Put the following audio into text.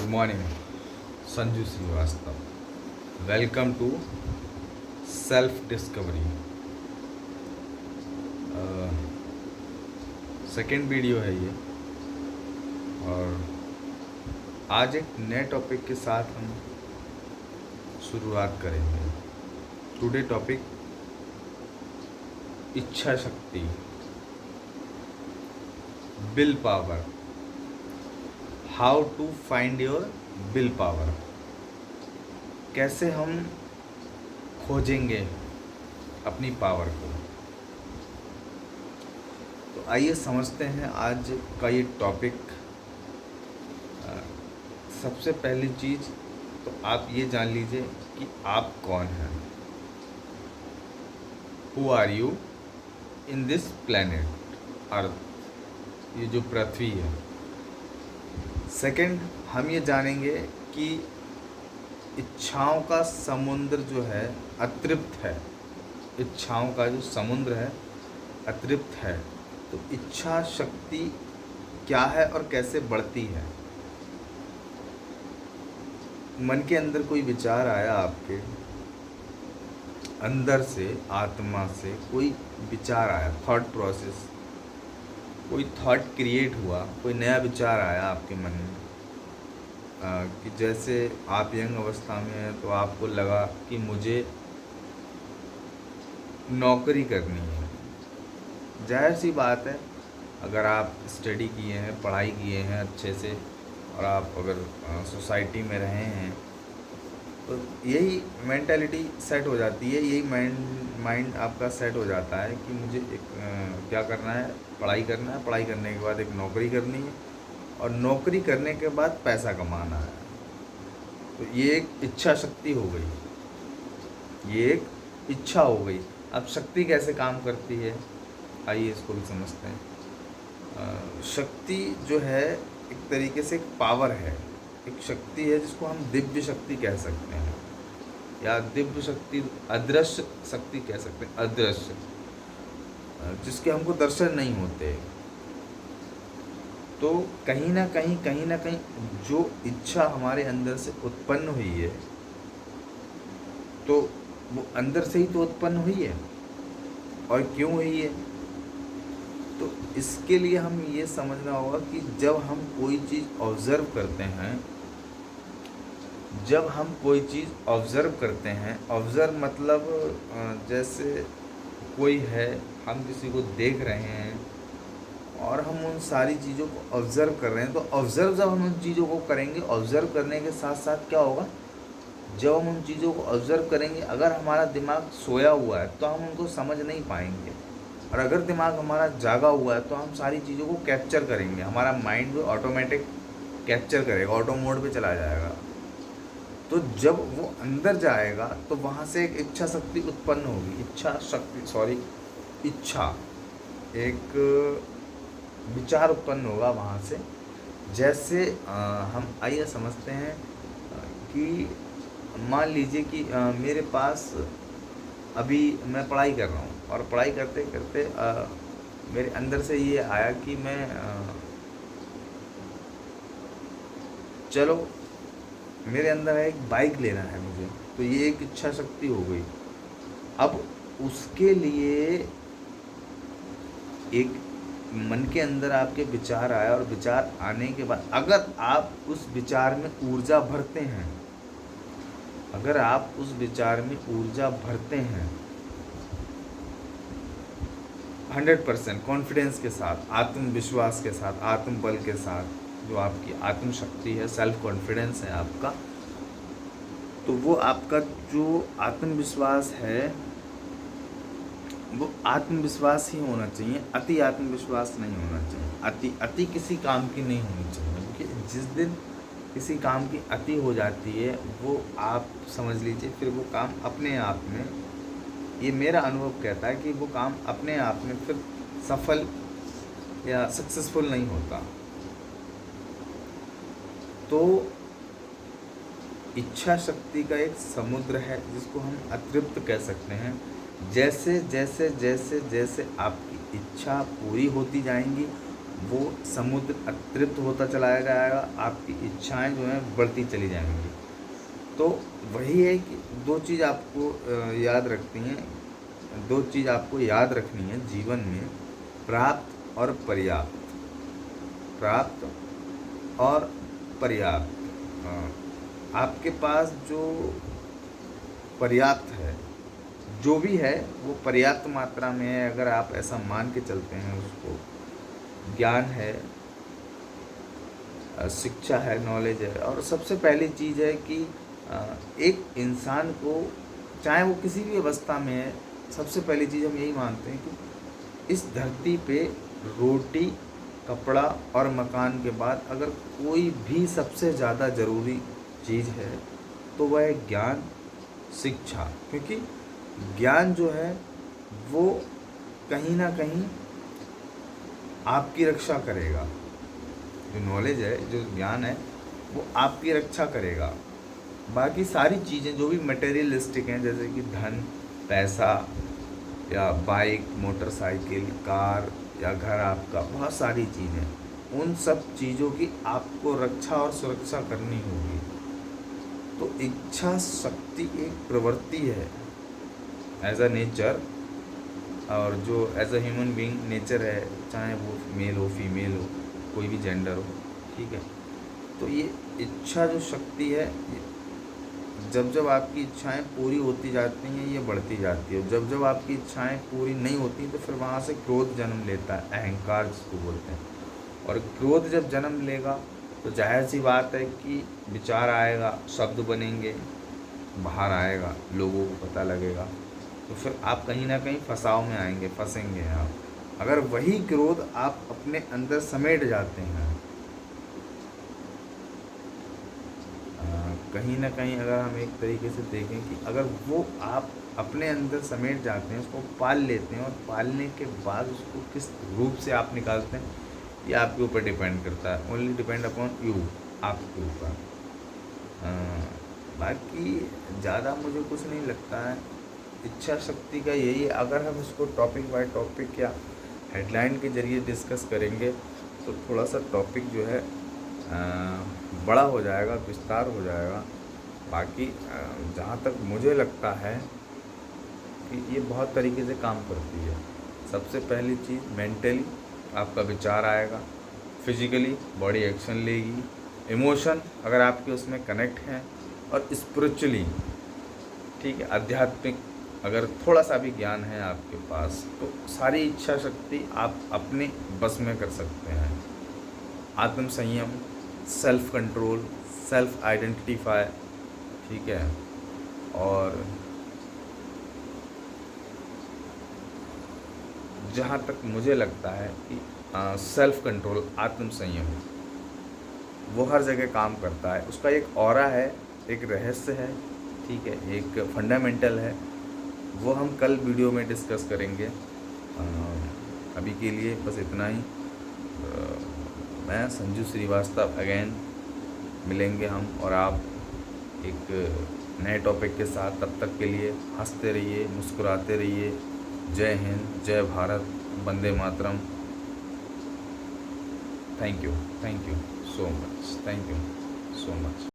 Good morning, Sanju Srivastava. Welcome to self discovery. Second video है ये, और आज एक नए टॉपिक के साथ हम शुरुआत करेंगे। टुडे टॉपिक इच्छा शक्ति, will power. How to find your will power. कैसे हम खोजेंगे अपनी पावर को। तो आइए समझते हैं आज का ये टॉपिक। सबसे पहली चीज़ तो आप ये जान लीजिए कि आप कौन हैं। Who are you in this planet earth, ये जो पृथ्वी है। सेकंड, हम ये जानेंगे कि इच्छाओं का समुद्र जो है अतृप्त है। इच्छाओं का जो समुद्र है अतृप्त है। तो इच्छा शक्ति क्या है और कैसे बढ़ती है। मन के अंदर कोई विचार आया, आपके अंदर से, आत्मा से कोई विचार आया, थॉट प्रोसेस, कोई थॉट क्रिएट हुआ, कोई नया विचार आया आपके मन में। कि जैसे आप यंग अवस्था में हैं तो आपको लगा कि मुझे नौकरी करनी है। जाहिर सी बात है, अगर आप स्टडी किए हैं, पढ़ाई किए हैं अच्छे से, और आप अगर सोसाइटी में रहे हैं तो यही मेंटालिटी सेट हो जाती है, यही माइंड आपका सेट हो जाता है कि मुझे एक क्या करना है, पढ़ाई करना है, पढ़ाई करने के बाद एक नौकरी करनी है, और नौकरी करने के बाद पैसा कमाना है। तो ये एक इच्छा शक्ति हो गई, ये एक इच्छा हो गई। अब शक्ति कैसे काम करती है, आइए इसको भी समझते हैं। शक्ति जो है एक तरीके से एक पावर है, एक शक्ति है जिसको हम दिव्य शक्ति कह सकते हैं, या दिव्य शक्ति, अदृश्य शक्ति कह सकते हैं। अदृश्य, जिसके हमको दर्शन नहीं होते। तो कहीं ना कहीं जो इच्छा हमारे अंदर से उत्पन्न हुई है, तो वो अंदर से ही तो उत्पन्न हुई है। और क्यों हुई है, तो इसके लिए हम ये समझना होगा कि जब हम कोई चीज़ ऑब्ज़र्व करते हैं, जब हम कोई चीज़ ऑब्ज़र्व करते हैं, ऑब्ज़र्व मतलब जैसे कोई है, हम किसी को देख रहे हैं और हम उन सारी चीज़ों को ऑब्ज़र्व कर रहे हैं। तो ऑब्ज़र्व जब हम उन चीज़ों को करेंगे, ऑब्ज़र्व करने के साथ साथ क्या होगा, जब हम उन चीज़ों को ऑब्ज़र्व करेंगे, अगर हमारा दिमाग सोया हुआ है तो हम उनको समझ नहीं पाएंगे, और अगर दिमाग हमारा जागा हुआ है तो हम सारी चीज़ों को कैप्चर करेंगे। हमारा माइंड जो ऑटोमेटिक कैप्चर करेगा, ऑटो मोड पे चला जाएगा। तो जब वो अंदर जाएगा तो वहाँ से एक इच्छा शक्ति उत्पन्न होगी। इच्छा, एक विचार उत्पन्न होगा वहाँ से। जैसे हम आइए समझते हैं कि मान लीजिए कि मेरे पास अभी मैं पढ़ाई कर रहा हूँ, और पढ़ाई करते करते मेरे अंदर से ये आया कि मैं चलो मेरे अंदर है एक बाइक लेना है मुझे। तो ये एक इच्छा शक्ति हो गई। अब उसके लिए एक मन के अंदर आपके विचार आया, और विचार आने के बाद अगर आप उस विचार में ऊर्जा भरते हैं, अगर आप उस विचार में ऊर्जा भरते हैं 100% कॉन्फिडेंस के साथ, आत्मविश्वास के साथ, आत्मबल के साथ, जो आपकी आत्मशक्ति है, सेल्फ कॉन्फिडेंस है आपका, तो वो आपका जो आत्मविश्वास है वो आत्मविश्वास ही होना चाहिए, अति आत्मविश्वास नहीं होना चाहिए। अति किसी काम की नहीं होनी चाहिए, क्योंकि जिस दिन किसी काम की अति हो जाती है, वो आप समझ लीजिए फिर वो काम अपने आप में, ये मेरा अनुभव कहता है कि वो काम अपने आप में फिर सफल या सक्सेसफुल नहीं होता। तो इच्छा शक्ति का एक समुद्र है जिसको हम अतृप्त कह सकते हैं। जैसे जैसे जैसे जैसे आपकी इच्छा पूरी होती जाएंगी, वो समुद्र अतृप्त होता चला जाएगा, आपकी इच्छाएं जो हैं बढ़ती चली जाएंगी। तो वही है कि दो चीज़ आपको याद रखती हैं, दो चीज़ आपको याद रखनी है जीवन में, प्राप्त और पर्याप्त। प्राप्त और पर्याप्त। आपके पास जो पर्याप्त है, जो भी है वो पर्याप्त मात्रा में है, अगर आप ऐसा मान के चलते हैं उसको। ज्ञान है, शिक्षा है, नॉलेज है, और सबसे पहली चीज़ है कि एक इंसान को, चाहे वो किसी भी अवस्था में है, सबसे पहली चीज़ हम यही मानते हैं कि इस धरती पे रोटी, कपड़ा और मकान के बाद अगर कोई भी सबसे ज़्यादा ज़रूरी चीज़ है तो वह है ज्ञान, शिक्षा। क्योंकि ज्ञान जो है वो कहीं ना कहीं आपकी रक्षा करेगा। जो नॉलेज है, जो ज्ञान है, वो आपकी रक्षा करेगा। बाकी सारी चीज़ें जो भी मटेरियलिस्टिक हैं, जैसे कि धन, पैसा या बाइक, मोटरसाइकिल, कार या घर आपका, बहुत सारी चीज़ें, उन सब चीज़ों की आपको रक्षा और सुरक्षा करनी होगी। तो इच्छा शक्ति एक प्रवृत्ति है एज अ नेचर, और जो as a human being nature है, चाहे वो मेल हो, फीमेल हो, कोई भी जेंडर हो, ठीक है। तो ये इच्छा जो शक्ति है, जब जब आपकी इच्छाएं पूरी होती जाती हैं ये बढ़ती जाती है। जब जब आपकी इच्छाएं पूरी नहीं होती तो फिर वहाँ से क्रोध जन्म लेता है, अहंकार जिसको बोलते हैं। और क्रोध जब जन्म लेगा तो जाहिर सी बात है कि विचार आएगा, शब्द बनेंगे, बाहर आएगा, लोगों को पता लगेगा, तो फिर आप कहीं ना कहीं फंसाव में आएंगे, फंसेंगे आप। अगर वही क्रोध आप अपने अंदर समेट जाते हैं, कहीं ना कहीं अगर हम एक तरीके से देखें कि अगर वो आप अपने अंदर समेट जाते हैं, उसको पाल लेते हैं, और पालने के बाद उसको किस रूप से आप निकालते हैं ये आपके ऊपर डिपेंड करता है। ओनली डिपेंड अपॉन यू, आपके ऊपर। बाकी ज़्यादा मुझे कुछ नहीं लगता है। इच्छा शक्ति का यही है, अगर हम इसको टॉपिक बाय टॉपिक या हेडलाइन के ज़रिए डिस्कस करेंगे तो थोड़ा सा टॉपिक जो है बड़ा हो जाएगा, विस्तार हो जाएगा। बाकी जहाँ तक मुझे लगता है कि ये बहुत तरीके से काम करती है। सबसे पहली चीज़, मेंटली आपका विचार आएगा, फिजिकली बॉडी एक्शन लेगी, इमोशन अगर आपके उसमें कनेक्ट हैं, और स्पिरिचुअली, ठीक है, आध्यात्मिक अगर थोड़ा सा भी ज्ञान है आपके पास, तो सारी इच्छा शक्ति आप अपने बस में कर सकते हैं। आत्म संयम, सेल्फ कंट्रोल, सेल्फ आइडेंटिफाई, ठीक है, और जहाँ तक मुझे लगता है कि सेल्फ कंट्रोल, आत्म संयम, वो हर जगह काम करता है। उसका एक ऑरा है, एक रहस्य है, ठीक है, एक फंडामेंटल है, वो हम कल वीडियो में डिस्कस करेंगे। अभी के लिए बस इतना ही। मैं संजू श्रीवास्तव, अगेन मिलेंगे हम और आप एक नए टॉपिक के साथ। तब तक के लिए हंसते रहिए, मुस्कुराते रहिए। जय हिंद, जय भारत, वंदे मातरम। Thank you so much, thank you so much.